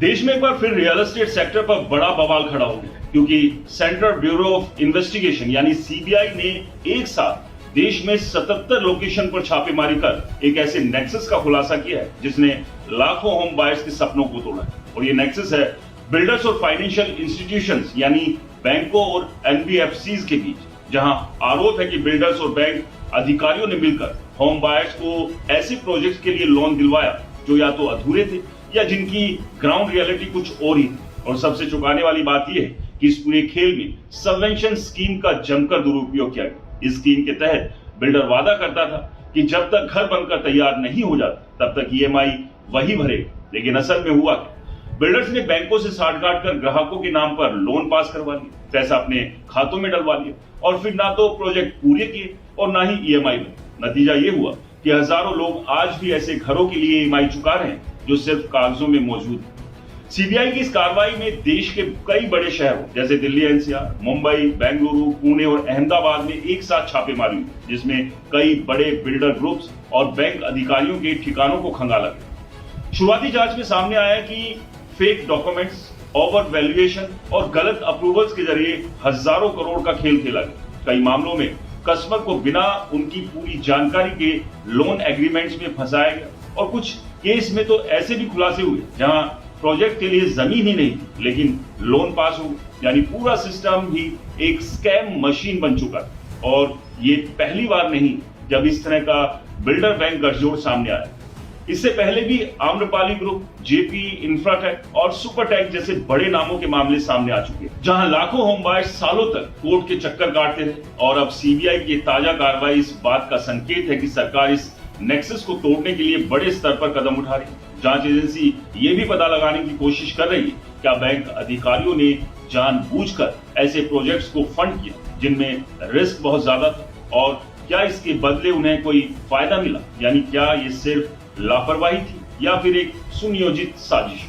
देश में एक बार फिर रियल एस्टेट सेक्टर पर बड़ा बवाल खड़ा हो गया क्योंकि सेंट्रल ब्यूरो ऑफ इन्वेस्टिगेशन यानी सीबीआई ने एक साथ देश में 77 लोकेशन पर छापेमारी कर एक ऐसे नेक्सस का खुलासा किया है जिसने लाखों होम बायर्स के सपनों को तोड़ा है। और ये नेक्सस है बिल्डर्स और फाइनेंशियल इंस्टीट्यूशंस यानी बैंकों और एनबीएफसीज के बीच, जहां आरोप है कि बिल्डर्स और बैंक अधिकारियों ने मिलकर होम बायर्स को ऐसे प्रोजेक्ट्स के लिए लोन दिलवाया जो या तो अधूरे थे या जिनकी ग्राउंड रियलिटी कुछ और ही थी। और सबसे चौंकाने वाली बात यह है कि इस पूरे खेल में सबवेंशन स्कीम का जमकर दुरुपयोग किया गया। इस स्कीम के तहत बिल्डर वादा करता था कि जब तक घर बनकर तैयार नहीं हो जाता तब तक ईएमआई वही भरेगा, लेकिन असल में हुआ क्या? बिल्डर्स ने बैंकों से साठगांठ कर ग्राहकों के नाम पर लोन पास करवा लिया, पैसा अपने खातों में डलवा लिया और फिर ना तो प्रोजेक्ट पूरे किए और ना ही ईएमआई भरे। नतीजा ये हुआ कि हजारों लोग आज भी ऐसे घरों के लिए ईएमआई चुका रहे हैं जो सिर्फ कागजों में मौजूद है। सीबीआई की इस कार्रवाई में देश के कई बड़े शहरों जैसे दिल्ली एनसीआर, मुंबई, बेंगलुरु, पुणे और अहमदाबाद में एक साथ छापेमारी हुई, जिसमें कई बड़े बिल्डर ग्रुप्स और बैंक अधिकारियों के ठिकानों को खंगाला गया। शुरुआती जांच में सामने आया कि फेक डॉक्यूमेंट्स, ओवर वैल्यूएशन और गलत अप्रूवल्स के जरिए हजारों करोड़ का खेल खेला गया। कई मामलों में कस्टमर को बिना उनकी पूरी जानकारी के लोन एग्रीमेंट्स में फंसाया गया और कुछ केस में तो ऐसे भी खुलासे हुए जहां प्रोजेक्ट के लिए जमीन ही नहीं थी लेकिन लोन पास हो, यानी पूरा सिस्टम ही एक स्कैम मशीन बन चुका है। और ये पहली बार नहीं जब इस तरह का बिल्डर बैंक गठजोड़ सामने आया। इससे पहले भी आम्रपाली ग्रुप, जेपी इंफ्राटेक और सुपरटेक जैसे बड़े नामों के मामले सामने आ चुके हैं, जहां लाखों होम बायर्स सालों तक कोर्ट के चक्कर काटते रहे। और अब सीबीआई की ताजा कार्रवाई इस बात का संकेत है कि सरकार इस नेक्सस को तोड़ने के लिए बड़े स्तर पर कदम उठा रही है। जांच एजेंसी ये भी पता लगाने की कोशिश कर रही है क्या बैंक अधिकारियों ने जानबूझकर ऐसे प्रोजेक्ट्स को फंड किया जिनमें रिस्क बहुत ज्यादा था, और क्या इसके बदले उन्हें कोई फायदा मिला, यानी क्या ये सिर्फ लापरवाही थी या फिर एक सुनियोजित साजिश।